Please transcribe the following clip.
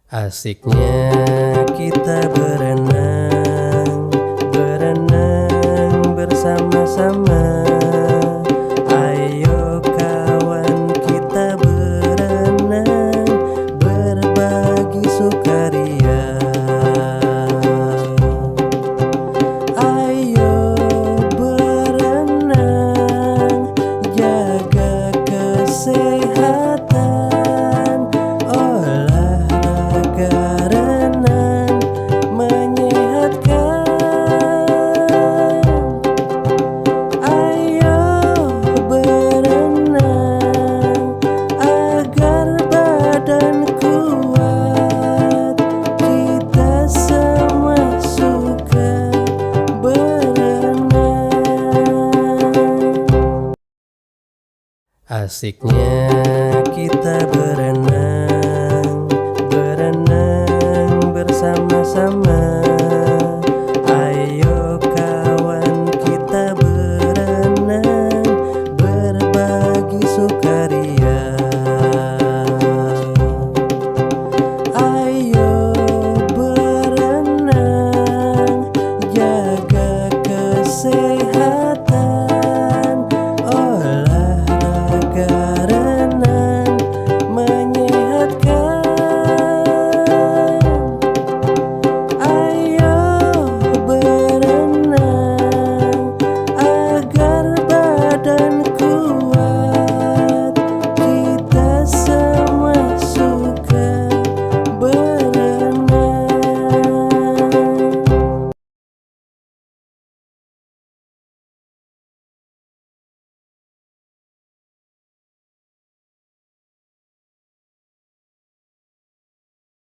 Asiknya kita berenang, berenang bersama-sama. Ayo kawan kita berenang, berbagi sukaria. Ayo berenang, jaga kesehatan. Olahraga renang menyehatkan. Ayo berenang agar badan kuat. Kita semua suka berenang. Asiknya kita berenang, berenang bersama-sama.